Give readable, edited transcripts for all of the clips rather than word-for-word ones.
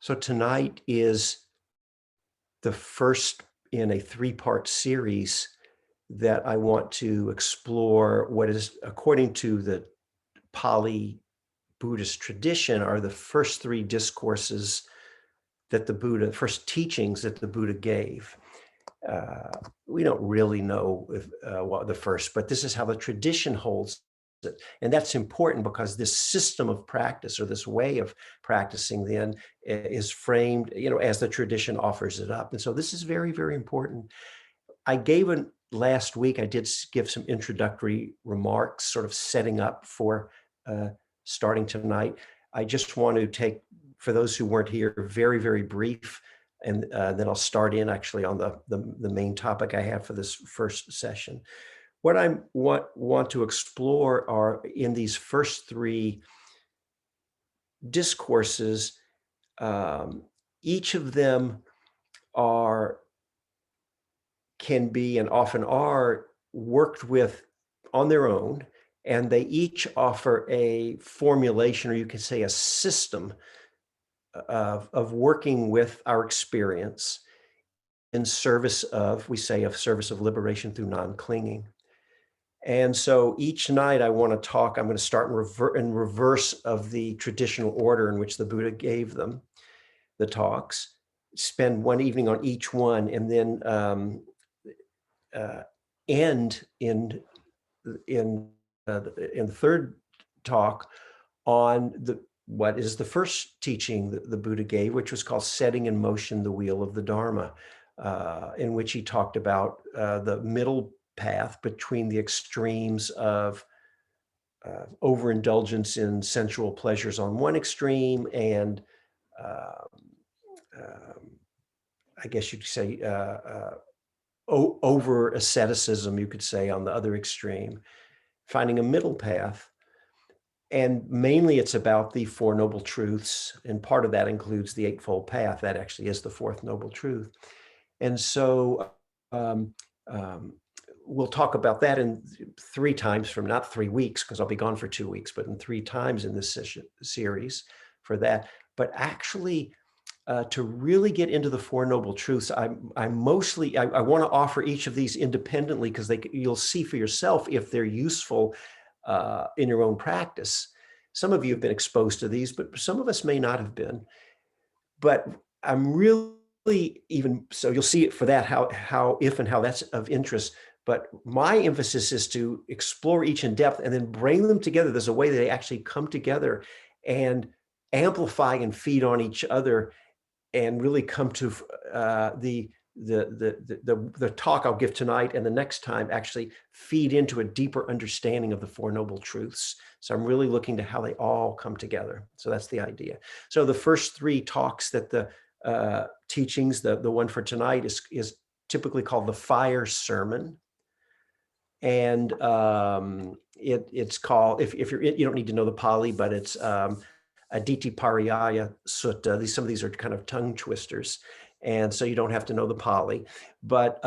So tonight is the first in a three-part series that I want to explore what is, according to the Pali Buddhist tradition, are the first three discourses that the Buddha, first teachings that the Buddha gave. Uh, we don't really know if, what the first, but this is how the tradition holds it. And that's important because this system of practice, or this way of practicing, then is framed, as the tradition offers it up. And so this is very, very important. I gave it last week. I did give some introductory remarks, sort of setting up for starting tonight. I just want to take, for those who weren't here, very, very brief, and then I'll start in actually on the main topic I have for this first session. What I want to explore are, in these first three discourses, each of them can be, and often are, worked with on their own, and they each offer a formulation, or you could say a system of working with our experience in service of, we say, of service of liberation through non-clinging. And so each night I'm going to start in reverse of the traditional order in which the Buddha gave them, the talks, spend one evening on each one, and then end in the third talk on what is the first teaching that the Buddha gave, which was called Setting in Motion the Wheel of the Dharma, in which he talked about the middle path between the extremes of overindulgence in sensual pleasures on one extreme, and I guess you'd say over asceticism, you could say, on the other extreme, finding a middle path. And mainly it's about the Four Noble Truths, and part of that includes the Eightfold Path. That actually is the fourth noble truth. And so we'll talk about that in 3 times from, not 3 weeks, because I'll be gone for 2 weeks, but in 3 times in this series for that. But actually, to really get into the Four Noble Truths, I want to offer each of these independently, because you'll see for yourself if they're useful in your own practice. Some of you have been exposed to these, but some of us may not have been. But I'm really, even so, you'll see it for that, how that's of interest. But my emphasis is to explore each in depth and then bring them together. There's a way that they actually come together and amplify and feed on each other, and really come to the talk I'll give tonight and the next time actually feed into a deeper understanding of the Four Noble Truths. So I'm really looking to how they all come together. So that's the idea. So the first 3 talks that the teachings, the one for tonight is typically called the Fire Sermon. And it's called, if you're, you don't need to know the Pali, but it's Aditi Pariyaya Sutta. Some of these are kind of tongue twisters, and so you don't have to know the Pali. But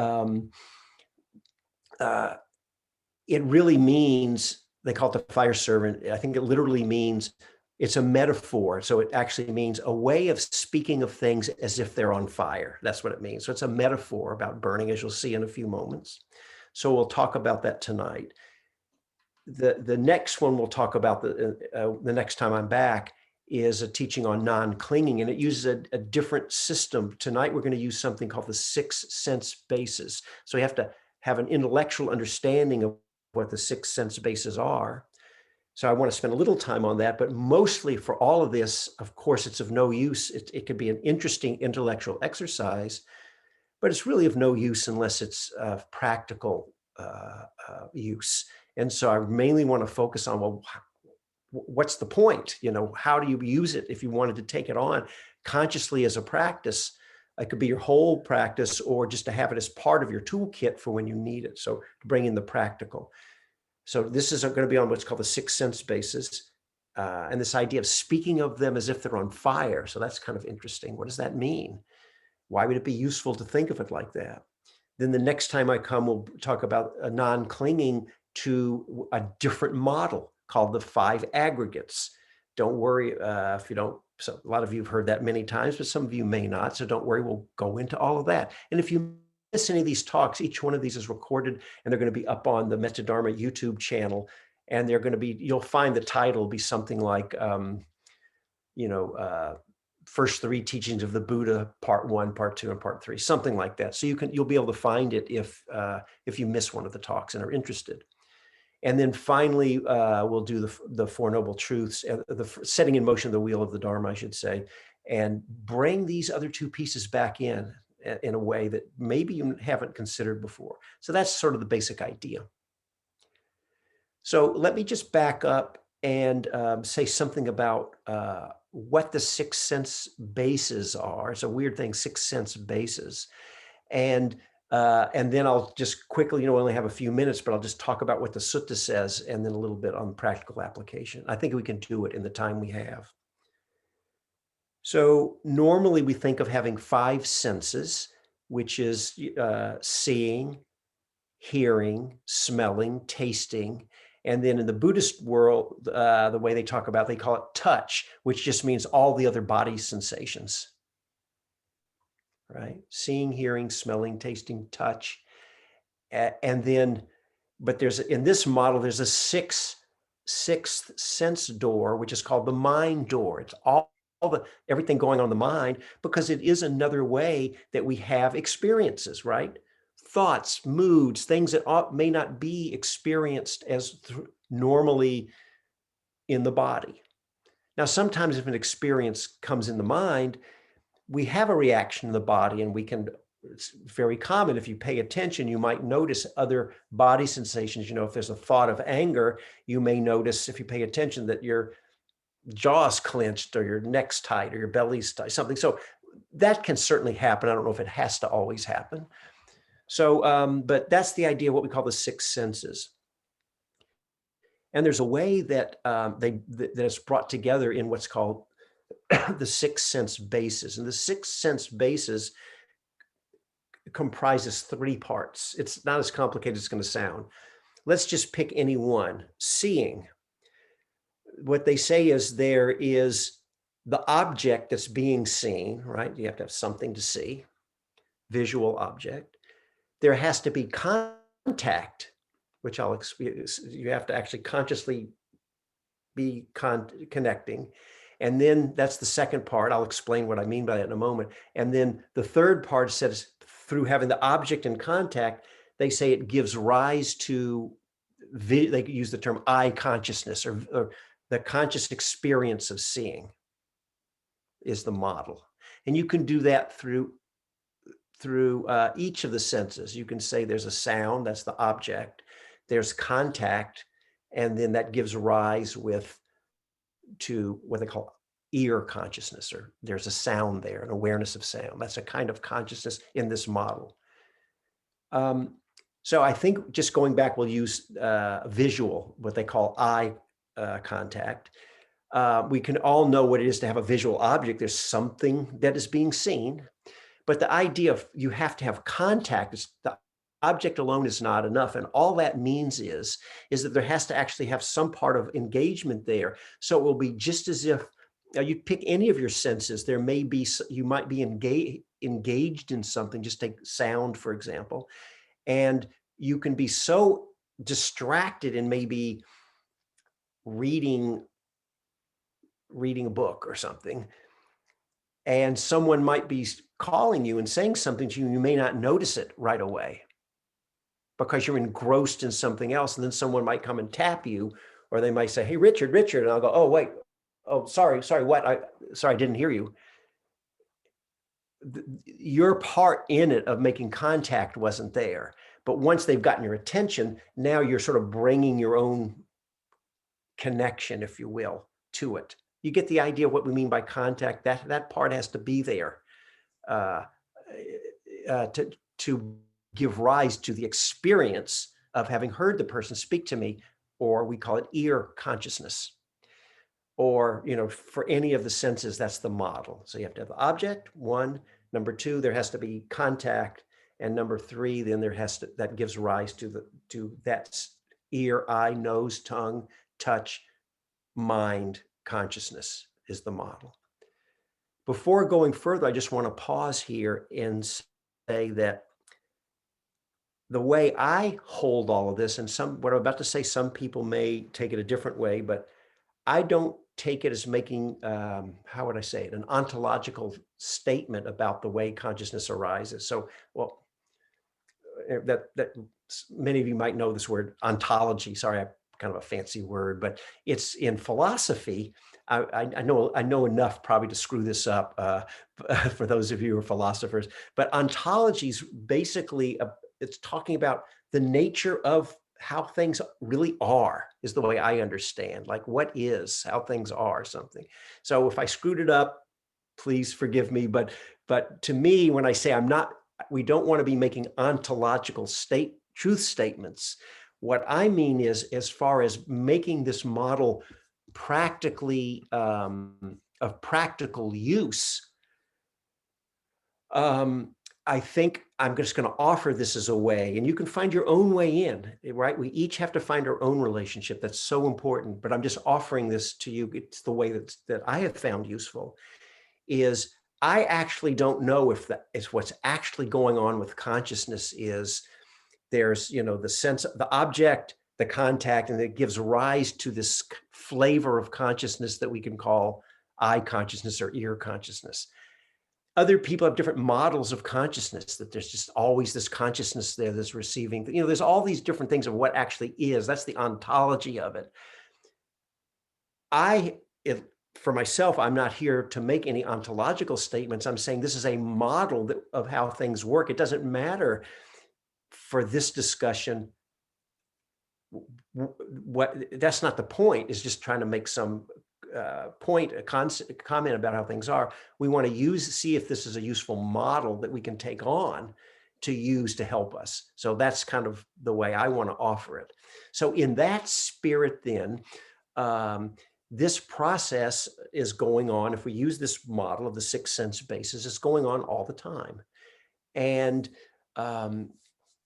it really means, they call it the fire servant. I think it literally means, it's a metaphor. So it actually means a way of speaking of things as if they're on fire. That's what it means. So it's a metaphor about burning, as you'll see in a few moments. So we'll talk about that tonight. The next one we'll talk about the next time I'm back is a teaching on non-clinging, and it uses a different system. Tonight, we're going to use something called the 6 sense bases. So you have to have an intellectual understanding of what the 6 sense bases are. So I want to spend a little time on that, but mostly for all of this, of course, it's of no use. It could be an interesting intellectual exercise, but it's really of no use unless it's practical use. And so I mainly want to focus on, well, what's the point? How do you use it if you wanted to take it on consciously as a practice? It could be your whole practice, or just to have it as part of your toolkit for when you need it. So to bring in the practical. So this is going to be on what's called the 6 sense bases, and this idea of speaking of them as if they're on fire. So that's kind of interesting. What does that mean? Why would it be useful to think of it like that? Then the next time I come, we'll talk about a non-clinging to a different model called the 5 aggregates. Don't worry if you don't. So a lot of you have heard that many times, but some of you may not. So don't worry, we'll go into all of that. And if you miss any of these talks, each one of these is recorded and they're going to be up on the Metadharma YouTube channel. And they're going to be, you'll find the title will be something like, you know, first three teachings of the Buddha, part 1, part 2, and part 3, something like that. So you'll be able to find it if you miss one of the talks and are interested. And then finally, we'll do the Four Noble Truths, the setting in motion of the wheel of the Dharma, I should say, and bring these other two pieces back in a way that maybe you haven't considered before. So that's sort of the basic idea. So let me just back up and say something about what the 6 sense bases are. It's a weird thing, 6 sense bases. And then I'll just quickly, we only have a few minutes, but I'll just talk about what the sutta says and then a little bit on practical application. I think we can do it in the time we have. So normally we think of having 5 senses, which is seeing, hearing, smelling, tasting. And then in the Buddhist world, the way they talk about, they call it touch, which just means all the other body sensations. Right? Seeing, hearing, smelling, tasting, touch. And then, but in this model, there's a sixth sense door, which is called the mind door. It's everything going on in the mind, because it is another way that we have experiences, right? Thoughts, moods, things that may not be experienced as normally in the body. Now, sometimes if an experience comes in the mind, we have a reaction in the body, and it's very common. If you pay attention, you might notice other body sensations. If there's a thought of anger, you may notice, if you pay attention, that your jaw's clenched or your neck's tight or your belly's tight, something. So that can certainly happen. I don't know if it has to always happen. So, but that's the idea of what we call the 6 senses. And there's a way that that's brought together in what's called the 6 sense bases. And the 6 sense bases comprises 3 parts. It's not as complicated as it's going to sound. Let's just pick any one. Seeing. What they say is there is the object that's being seen, right? You have to have something to see, visual object. There has to be contact, which you have to actually consciously be connecting. And then that's the second part. I'll explain what I mean by that in a moment. And then the third part says, through having the object in contact, they say it gives rise to, they use the term eye consciousness, or the conscious experience of seeing is the model. And you can do that through each of the senses. You can say there's a sound, that's the object. There's contact, and then that gives rise to what they call ear consciousness, or there's a sound there, an awareness of sound. That's a kind of consciousness in this model. So I think, just going back, we'll use visual, what they call eye contact. We can all know what it is to have a visual object. There's something that is being seen, but the idea of you have to have contact, the object alone is not enough. And all that means is that there has to actually have some part of engagement there. So it will be just as if you pick any of your senses, you might be engaged in something. Just take sound, for example, and you can be so distracted in maybe reading a book or something, and someone might be calling you and saying something to you, and you may not notice it right away because you're engrossed in something else. And then someone might come and tap you, or they might say, "Hey, Richard," and I'll go, "Oh, wait. Oh, sorry, what? Sorry, I didn't hear you." Your part in it of making contact wasn't there. But once they've gotten your attention, now you're sort of bringing your own connection, if you will, to it. You get the idea of what we mean by contact. That part has to be there to give rise to the experience of having heard the person speak to me, or we call it ear consciousness. Or, for any of the senses, that's the model. So you have to have the object, 1. Number 2, there has to be contact. And number 3, then that gives rise to that ear, eye, nose, tongue, touch, mind consciousness is the model. Before going further, I just want to pause here and say that the way I hold all of this, and what I'm about to say, some people may take it a different way, but I don't take it as making, how would I say it, an ontological statement about the way consciousness arises. So, well, that many of you might know this word ontology. Sorry, I kind of a fancy word, but it's in philosophy. I know enough probably to screw this up for those of you who are philosophers. But ontology is basically it's talking about the nature of how things really are, is the way I understand. Like what is, how things are, something. So if I screwed it up, please forgive me. But to me, when I say we don't want to be making ontological truth statements. What I mean is, as far as making this model practically of practical use, I think I'm just going to offer this as a way, and you can find your own way in, right? We each have to find our own relationship. That's so important, but I'm just offering this to you. It's the way that I have found useful. Is I actually don't know if that is what's actually going on with consciousness. Is there's, the sense of the object, the contact, and it gives rise to this flavor of consciousness that we can call eye consciousness or ear consciousness. Other people have different models of consciousness, that there's just always this consciousness there that's receiving, there's all these different things of what actually is. That's the ontology of it. For myself, I'm not here to make any ontological statements. I'm saying this is a model of how things work. It doesn't matter for this discussion that's not the point. Is just trying to make some point, a comment about how things are. We want to see if this is a useful model that we can take on to use to help us. So that's kind of the way I want to offer it. So in that spirit, then, this process is going on. If we use this model of the 6 sense bases, it's going on all the time. And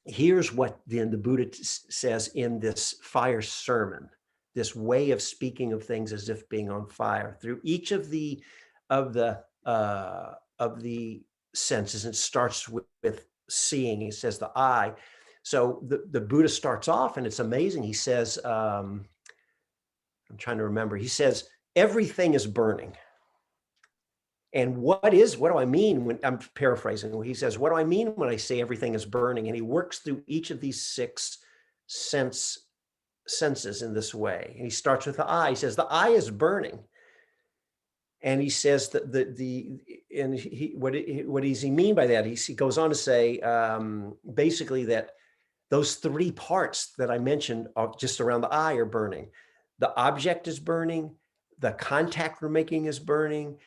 here's what then the Buddha says in this fire sermon, this way of speaking of things as if being on fire through each of the senses. It starts with seeing. He says the eye. So the Buddha starts off, and it's amazing. He says, I'm trying to remember. He says, everything is burning. And what do I mean when I'm paraphrasing? He says, what do I mean when I say everything is burning? And he works through each of these 6 senses in this way. And he starts with the eye. He says, the eye is burning. And he says that what does he mean by that? He goes on to say, basically, that those 3 parts that I mentioned just around the eye are burning. The object is burning. The contact we're making is burning.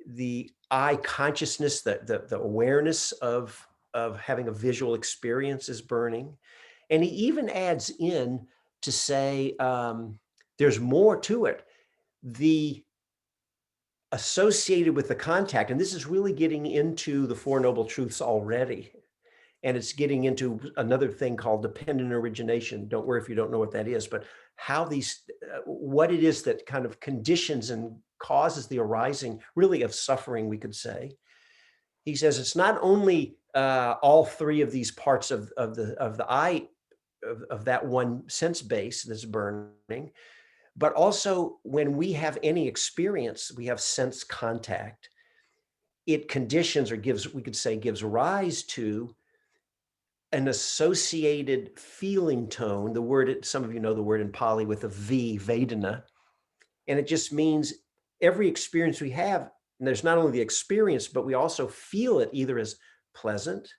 The eye consciousness, the awareness of having a visual experience is burning. And he even adds in to say, there's more to it. The associated with the contact, and this is really getting into the 4 Noble Truths already. And it's getting into another thing called dependent origination. Don't worry if you don't know what that is, but how what it is that kind of conditions and causes the arising, really, of suffering, we could say. He says it's not only all 3 of these parts of the eye, of that one sense base that's burning, but also when we have any experience, we have sense contact. It conditions, or gives rise to an associated feeling tone. The word, some of you know the word in Pali with a V, Vedana, and it just means every experience we have, and there's not only the experience, but we also feel it either as pleasant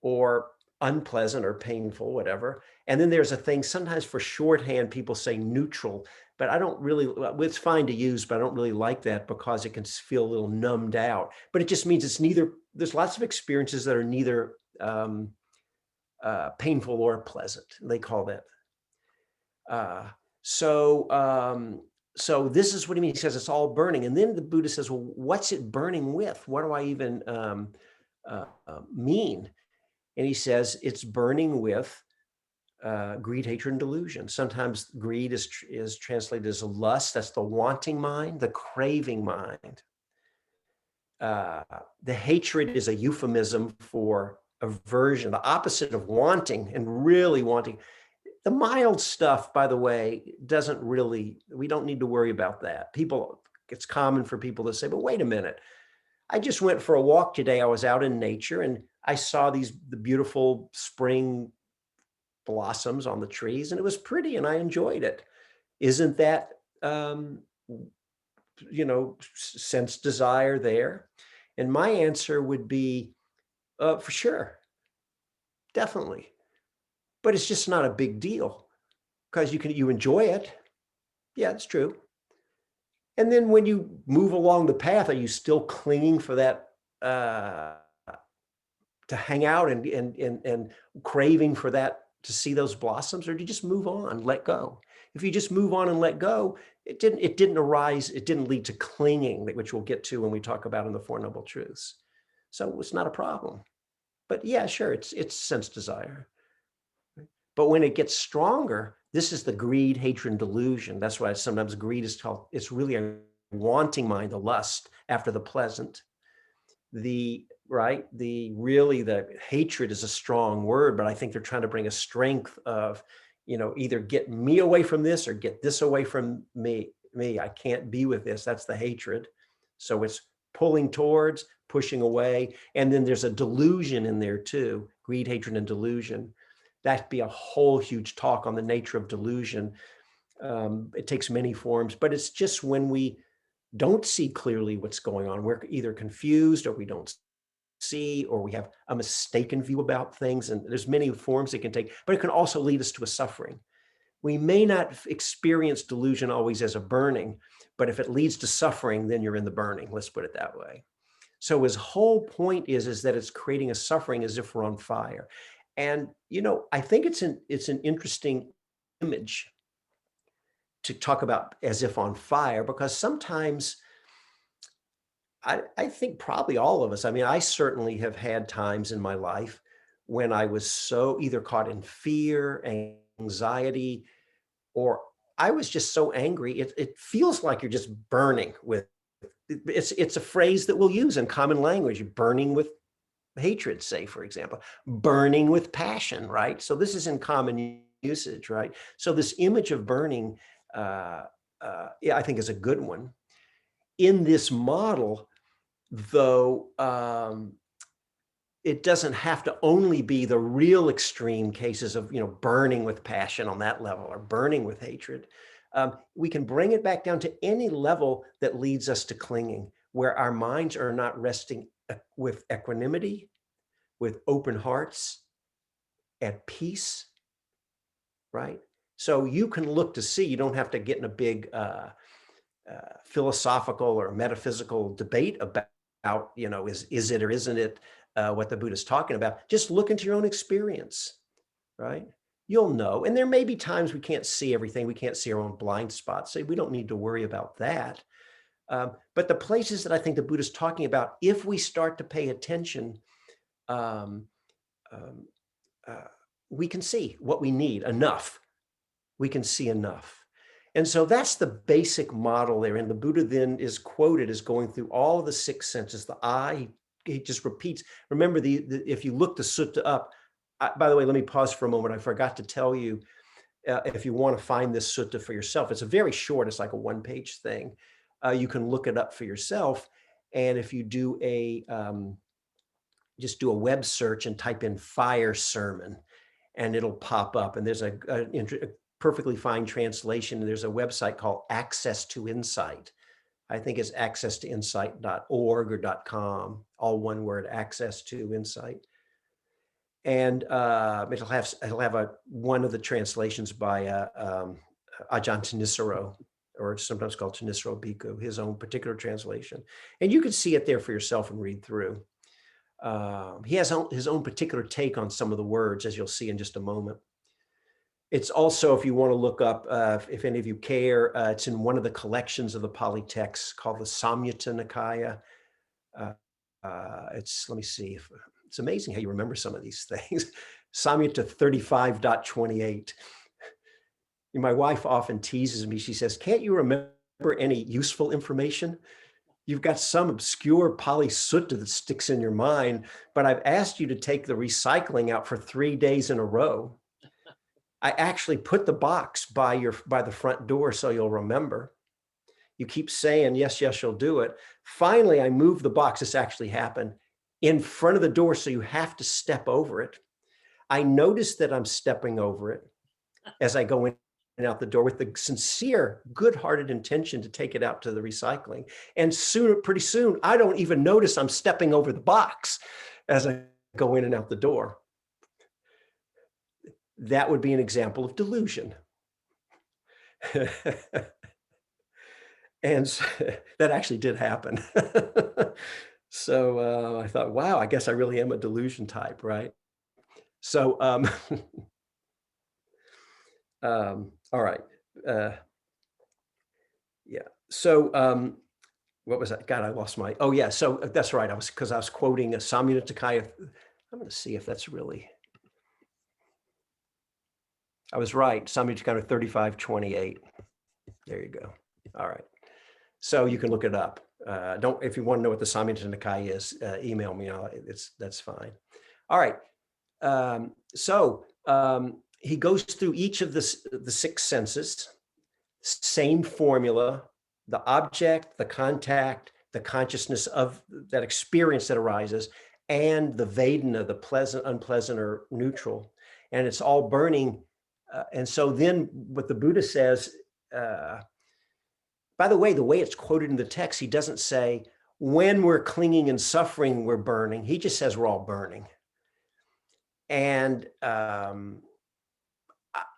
or unpleasant or painful, whatever. And then there's a thing, sometimes for shorthand, people say neutral, but I don't really, it's fine to use, but I don't really like that because it can feel a little numbed out. But it just means it's neither, there's lots of experiences that are neither painful or pleasant. They call that. So this is what he means. He says it's all burning. And then the Buddha says, well, what's it burning with? What do I even mean? And he says it's burning with Greed, hatred, and delusion. Sometimes greed is translated as a lust. That's the wanting mind, the craving mind. Uh, the hatred is a euphemism for aversion, the opposite of wanting and really wanting. The mild stuff, by the way, doesn't really, we don't need to worry about that. People, it's common for people to say, but wait a minute. I just went for a walk today. I was out in nature and I saw the beautiful spring blossoms on the trees and it was pretty and I enjoyed it. Isn't that, um, sense desire there? And my answer would be, for sure, definitely. But it's just not a big deal because you enjoy it. Yeah, it's true. And then when you move along the path, are you still clinging for that, to hang out and craving for that, to see those blossoms, or do you just move on, let go? If you just move on and let go, it didn't lead to clinging, which we'll get to when we talk about in the Four Noble Truths. So it's not a problem. But yeah, sure, it's sense desire. But when it gets stronger, this is the greed, hatred, and delusion. That's why sometimes greed is called, it's really a wanting mind, the lust after the pleasant. The hatred is a strong word, but I think they're trying to bring a strength of, either get me away from this or get this away from me. I can't be with this. That's the hatred. So it's pulling towards, pushing away. And then there's a delusion in there too, greed, hatred, and delusion. That'd be a whole huge talk on the nature of delusion. It takes many forms, but it's just when we don't see clearly what's going on. We're either confused or we don't see, or we have a mistaken view about things. And there's many forms it can take, but it can also lead us to a suffering. We may not experience delusion always as a burning, but if it leads to suffering, then you're in the burning. Let's put it that way. So his whole point is that it's creating a suffering as if we're on fire. And, I think it's an interesting image to talk about as if on fire, because sometimes I think probably all of us, I mean, I certainly have had times in my life when I was so either caught in fear, anxiety, or I was just so angry. It feels like you're just burning with, it's a phrase that we'll use in common language, burning with hatred, say, for example, burning with passion, right? So this is in common usage, right? So this image of burning, yeah, I think is a good one. In this model, though, it doesn't have to only be the real extreme cases of, burning with passion on that level or burning with hatred. We can bring it back down to any level that leads us to clinging, where our minds are not resting with equanimity, with open hearts, at peace, right? So you can look to see, you don't have to get in a big philosophical or metaphysical debate about, is it or isn't it what the Buddha's talking about. Just look into your own experience, right? You'll know. And there may be times we can't see everything. We can't see our own blind spots. So we don't need to worry about that. But the places that I think the Buddha's talking about, if we start to pay attention, um, um, uh, we can see what we need enough. We can see enough. And so that's the basic model there. And the Buddha then is quoted as going through all of the six senses. The eye, he just repeats. Remember, if you look the sutta up, by the way, let me pause for a moment. I forgot to tell you, if you want to find this sutta for yourself, it's a very short, it's like a one-page thing. You can look it up for yourself. And if you do just do a web search and type in fire sermon, and it'll pop up. And there's a perfectly fine translation. There's a website called Access to Insight. I think it's accesstoinsight.org or .com, all one word, Access to Insight. And it'll have one of the translations by Ajahn Thanissaro, or sometimes called Thanissaro Bhikkhu, his own particular translation. And you can see it there for yourself and read through. He has his own particular take on some of the words, as you'll see in just a moment. It's also, if you want to look up, if any of you care, it's in one of the collections of the Pali texts called the Samyutta Nikaya. Let me see, it's amazing how you remember some of these things. Samyutta 35.28. My wife often teases me. She says, can't you remember any useful information? You've got some obscure Pali Sutta that sticks in your mind, but I've asked you to take the recycling out for 3 days in a row. I actually put the box by the front door so you'll remember. You keep saying, yes, yes, you'll do it. Finally, I moved the box. This actually happened in front of the door, so you have to step over it. I notice that I'm stepping over it as I go in and out the door with the sincere, good-hearted intention to take it out to the recycling. And pretty soon, I don't even notice I'm stepping over the box as I go in and out the door. That would be an example of delusion. And so, that actually did happen. So I thought, wow, I guess I really am a delusion type, right? So, all right. Yeah. So, what was that? God, I lost my, oh yeah. So that's right. Because I was quoting a Samyutta Nikaya. I'm going to see if that's really, I was right. Samyutta Nikaya 35.28. There you go. All right. So you can look it up. If you want to know what the Samyutta Nikaya is, email me. That's fine. All right. He goes through each of the 6 senses, same formula, the object, the contact, the consciousness of that experience that arises, and the Vedana, the pleasant, unpleasant, or neutral. And it's all burning. And so then what the Buddha says, by the way it's quoted in the text, he doesn't say, when we're clinging and suffering, we're burning. He just says we're all burning. And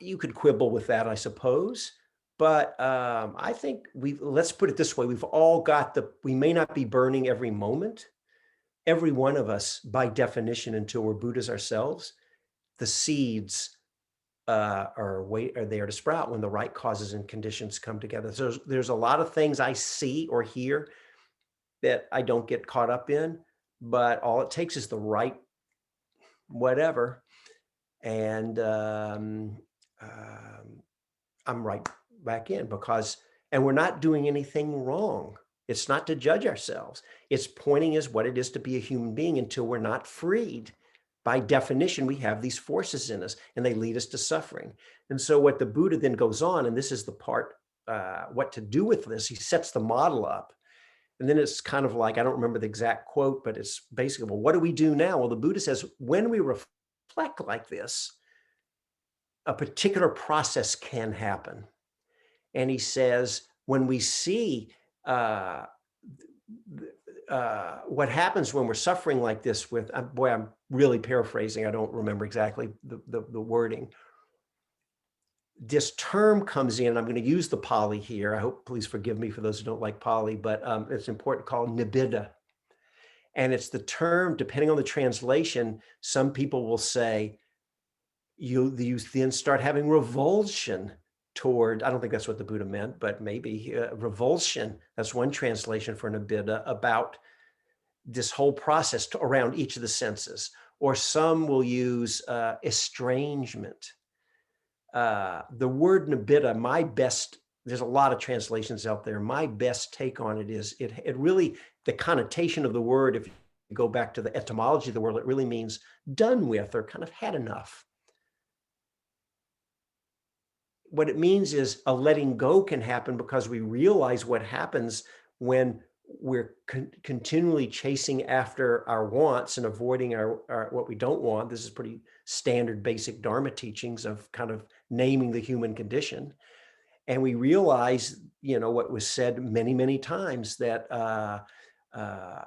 you could quibble with that, I suppose. But I think let's put it this way. We've all got we may not be burning every moment. Every one of us, by definition, until we're Buddhas ourselves, the seeds are there to sprout when the right causes and conditions come together. So there's a lot of things I see or hear that I don't get caught up in, but all it takes is the right whatever. And I'm right back in and we're not doing anything wrong. It's not to judge ourselves. It's pointing us what it is to be a human being until we're not freed. By definition, we have these forces in us and they lead us to suffering. And so what the Buddha then goes on, and this is the part, what to do with this, he sets the model up. And then it's kind of like, I don't remember the exact quote, but it's basically, well, what do we do now? Well, the Buddha says, when we reflect like this, a particular process can happen. And he says, when we see what happens when we're suffering like this with, boy, I'm really paraphrasing. I don't remember exactly the wording. This term comes in, I'm going to use the Pali here. I hope, please forgive me for those who don't like Pali, but it's important, called nibita. And it's the term, depending on the translation, some people will say, you then start having revulsion toward, I don't think that's what the Buddha meant, but maybe revulsion. That's one translation for nibita, about this whole process around each of the senses. Or some will use estrangement. The word nibita, there's a lot of translations out there. My best take on it is it really, the connotation of the word, if you go back to the etymology of the word, it really means done with or kind of had enough. What it means is a letting go can happen because we realize what happens when we're continually chasing after our wants and avoiding our what we don't want. This is pretty standard basic Dharma teachings of kind of naming the human condition. And we realize, what was said many, many times, that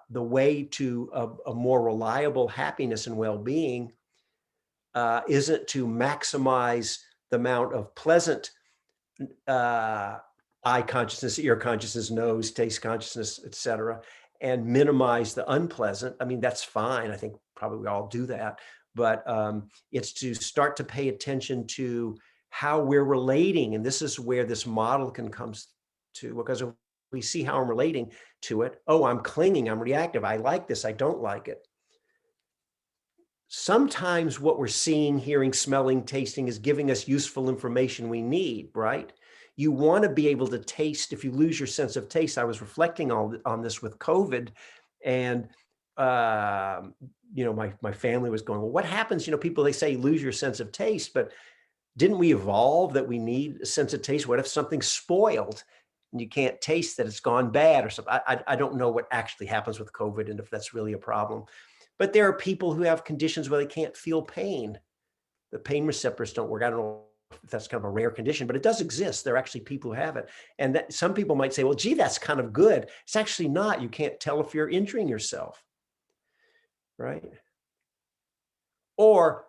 the way to a more reliable happiness and well-being isn't to maximize the amount of pleasant eye consciousness, ear consciousness, nose, taste consciousness, etc., and minimize the unpleasant. I mean, that's fine. I think probably we all do that. But it's to start to pay attention to how we're relating. And this is where this model can come to, because if we see how I'm relating to it, oh, I'm clinging, I'm reactive, I like this, I don't like it. sometimes what we're seeing, hearing, smelling, tasting is giving us useful information we need, right? You want to be able to taste. If you lose your sense of taste, I was reflecting on this with COVID, and um, my family was going, well, what happens? People, they say lose your sense of taste, but didn't we evolve that we need a sense of taste? What if something's spoiled and you can't taste that it's gone bad or something? I don't know what actually happens with COVID and if that's really a problem. But there are people who have conditions where they can't feel pain. The pain receptors don't work. I don't know if that's kind of a rare condition, but it does exist. There are actually people who have it. And that some people might say, well, gee, that's kind of good. It's actually not. You can't tell if you're injuring yourself, right? Or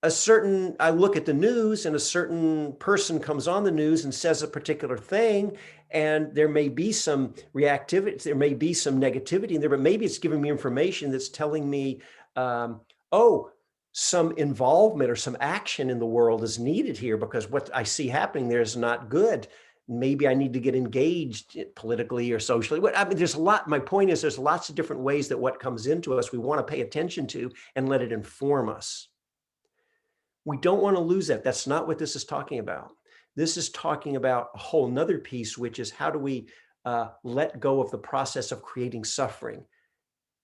I look at the news and a certain person comes on the news and says a particular thing, and there may be some reactivity, there may be some negativity in there, but maybe it's giving me information that's telling me, oh, some involvement or some action in the world is needed here because what I see happening there is not good. Maybe I need to get engaged politically or socially. I mean, my point is there's lots of different ways that what comes into us, we want to pay attention to and let it inform us. We don't want to lose that. That's not what this is talking about. This is talking about a whole nother piece, which is how do we let go of the process of creating suffering?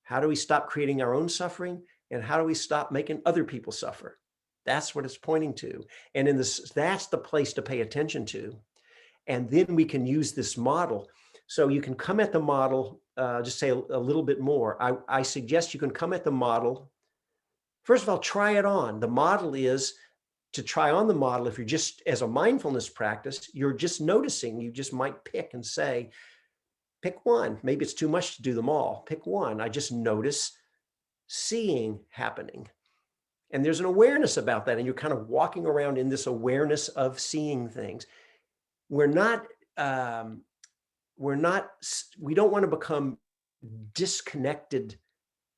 How do we stop creating our own suffering? And how do we stop making other people suffer? That's what it's pointing to. And that's the place to pay attention to. And then we can use this model. So you can come at the model, just say a little bit more. I suggest you can come at the model. First of all, try it on. The model is to try on the model. If you're just, as a mindfulness practice, you're just noticing, you just might pick and say, pick one. Maybe it's too much to do them all. Pick one. I just notice seeing happening. And there's an awareness about that. And you're kind of walking around in this awareness of seeing things. We don't want to become disconnected,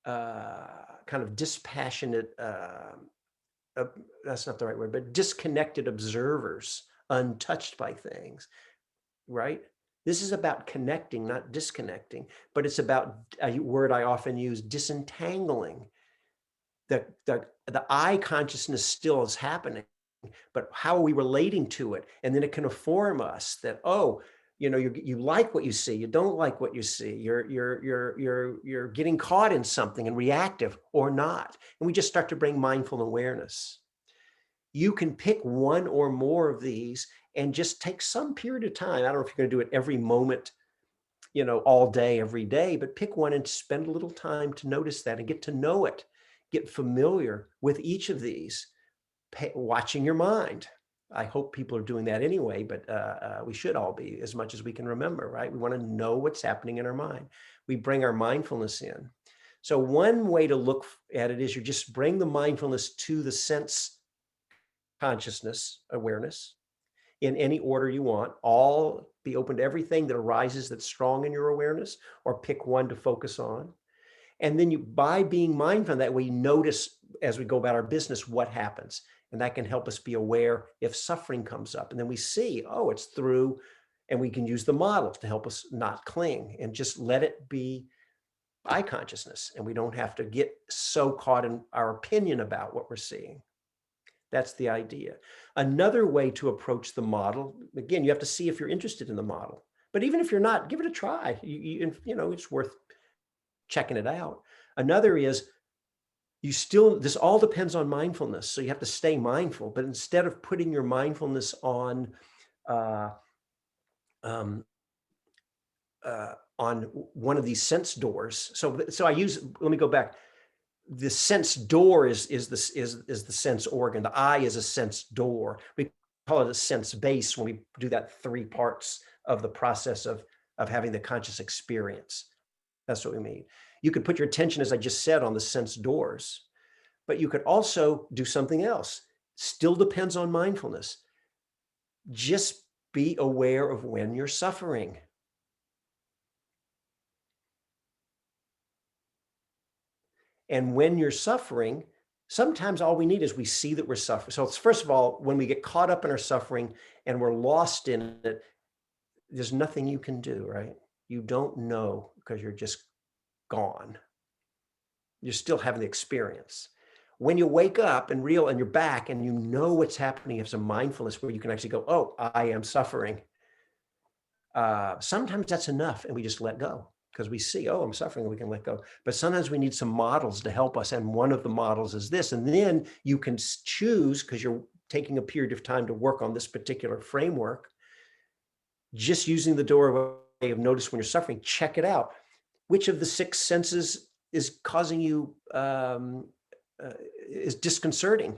kind of dispassionate, that's not the right word, but disconnected observers, untouched by things, right? This is about connecting, not disconnecting, but it's about a word I often use, disentangling. The I consciousness still is happening, but how are we relating to it? And then it can inform us that, oh, you like what you see, you don't like what you see, you're getting caught in something and reactive or not. And we just start to bring mindful awareness. You can pick one or more of these and just take some period of time. I don't know if you're going to do it every moment, all day, every day, but pick one and spend a little time to notice that and get to know it, get familiar with each of these, watching your mind. I hope people are doing that anyway, but we should all be, as much as we can remember, right? We want to know what's happening in our mind. We bring our mindfulness in. So one way to look at it is you just bring the mindfulness to the sense consciousness, awareness, in any order you want. All be open to everything that arises that's strong in your awareness, or pick one to focus on. And then by being mindful that way, notice as we go about our business what happens. And that can help us be aware if suffering comes up. And then we see, oh, it's through, and we can use the model to help us not cling and just let it be I consciousness. And we don't have to get so caught in our opinion about what we're seeing. That's the idea. Another way to approach the model, again, you have to see if you're interested in the model. But even if you're not, give it a try. It's worth checking it out. Another is this all depends on mindfulness. So you have to stay mindful, but instead of putting your mindfulness on one of these sense doors. So let me go back. The sense door is the sense organ. The eye is a sense door. We call it a sense base when we do that 3 parts of the process of having the conscious experience. That's what we mean. You could put your attention, as I just said, on the sense doors, but you could also do something else. Still depends on mindfulness. Just be aware of when you're suffering. And when you're suffering, sometimes all we need is we see that we're suffering. So it's, first of all, when we get caught up in our suffering and we're lost in it, there's nothing you can do, right? You don't know because you're just gone. You're still having the experience. When you wake up and and you're back and you know what's happening, you have some mindfulness where you can actually go, oh, I am suffering. Sometimes that's enough and we just let go because we see, oh, I'm suffering, and we can let go. But sometimes we need some models to help us. And one of the models is this. And then you can choose, because you're taking a period of time to work on this particular framework, just using the doorway of notice when you're suffering, check it out. Which of the six senses is causing you, is disconcerting?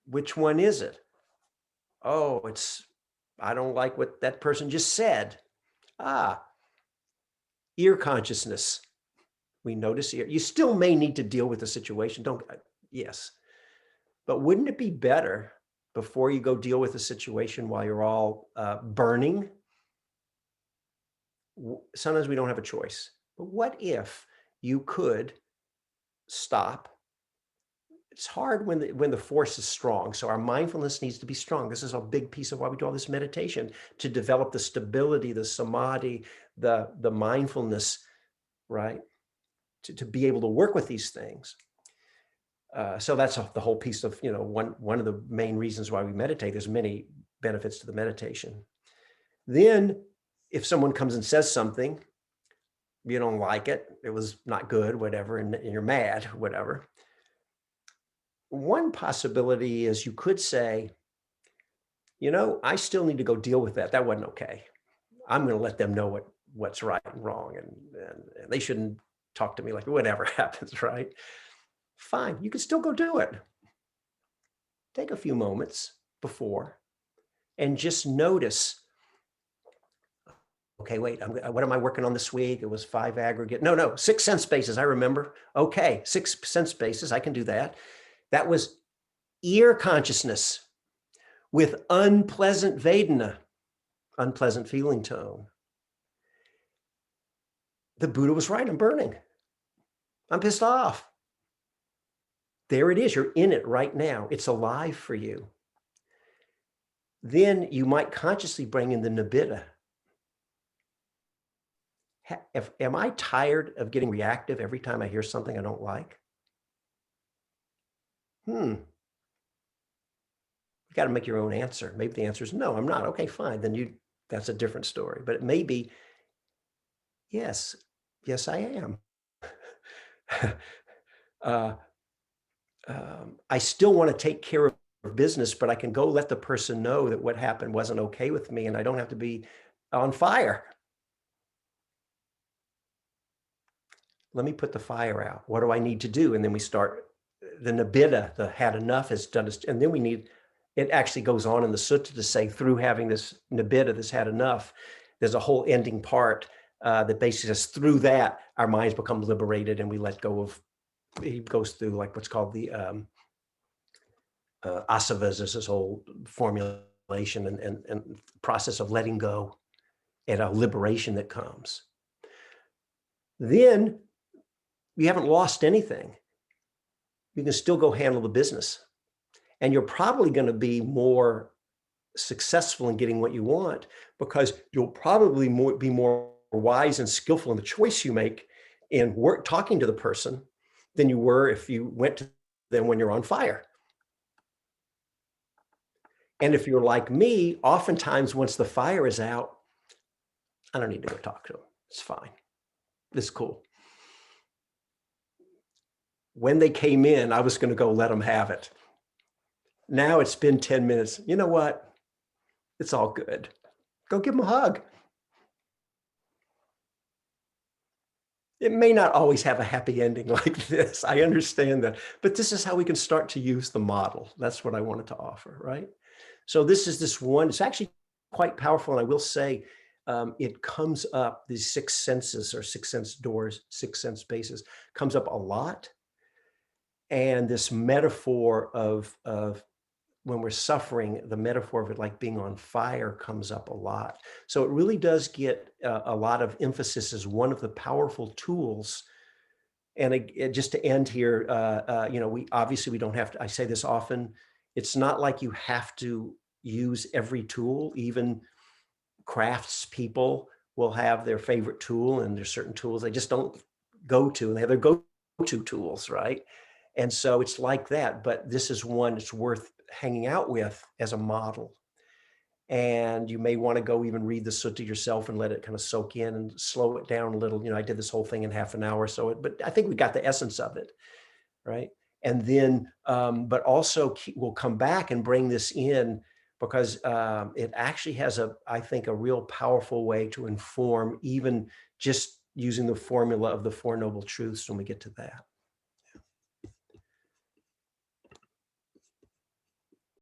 Which one is it? Oh, I don't like what that person just said. Ah, ear consciousness. We notice ear. You still may need to deal with the situation. Yes. But wouldn't it be better before you go deal with the situation while you're all burning? Sometimes we don't have a choice. But what if you could stop? It's hard when the force is strong. So our mindfulness needs to be strong. This is a big piece of why we do all this meditation, to develop the stability, the samadhi, the mindfulness, right? To be able to work with these things. So that's the whole piece of, one of the main reasons why we meditate. There's many benefits to the meditation. Then if someone comes and says something, you don't like it, it was not good, whatever, and you're mad, whatever. One possibility is you could say, I still need to go deal with that. That wasn't okay. I'm going to let them know what's right and wrong, and they shouldn't talk to me like whatever happens, right? Fine, you can still go do it. Take a few moments before and just notice, okay, wait, what am I working on this week? It was 5 aggregate. No, 6 sense spaces, I remember. Okay, 6 sense spaces, I can do that. That was ear consciousness with unpleasant Vedana, unpleasant feeling tone. The Buddha was right, I'm burning. I'm pissed off. There it is, you're in it right now. It's alive for you. Then you might consciously bring in the nibita. Am I tired of getting reactive every time I hear something I don't like? You got to make your own answer. Maybe the answer is no, I'm not. Okay, fine. Then that's a different story. But it may be, yes, I am. I still want to take care of business, but I can go let the person know that what happened wasn't okay with me, and I don't have to be on fire. Let me put the fire out. What do I need to do? And then we start the nibita, the had enough has done this. And then it actually goes on in the sutta to say, through having this nibita, this had enough, there's a whole ending part that basically says through that, our minds become liberated and we let go of, he goes through like what's called the asavas, is this whole formulation and process of letting go and a liberation that comes. Then you haven't lost anything. You can still go handle the business. And you're probably going to be more successful in getting what you want because you'll probably be more wise and skillful in the choice you make in talking to the person than you were if you went to them when you're on fire. And if you're like me, oftentimes once the fire is out, I don't need to go talk to them. It's fine. This is cool. When they came in, I was going to go let them have it. Now it's been 10 minutes. You know what? It's all good. Go give them a hug. It may not always have a happy ending like this. I understand that. But this is how we can start to use the model. That's what I wanted to offer, right? So this is this one. It's actually quite powerful. And I will say, it comes up, these 6 senses or 6 sense doors, 6 sense spaces, comes up a lot. And this metaphor of when we're suffering, the metaphor of it like being on fire comes up a lot. So it really does get a lot of emphasis as one of the powerful tools. And just to end here, we don't have to, I say this often, it's not like you have to use every tool. Even crafts people will have their favorite tool, and there's certain tools they just don't go to, and they have their go-to tools, right? And so it's like that, but this is one that's worth hanging out with as a model. And you may want to go even read the sutta yourself and let it kind of soak in and slow it down a little. I did this whole thing in half an hour, so but I think we got the essence of it, right? And then, but also we'll come back and bring this in because it actually has I think, a real powerful way to inform even just using the formula of the Four Noble Truths when we get to that.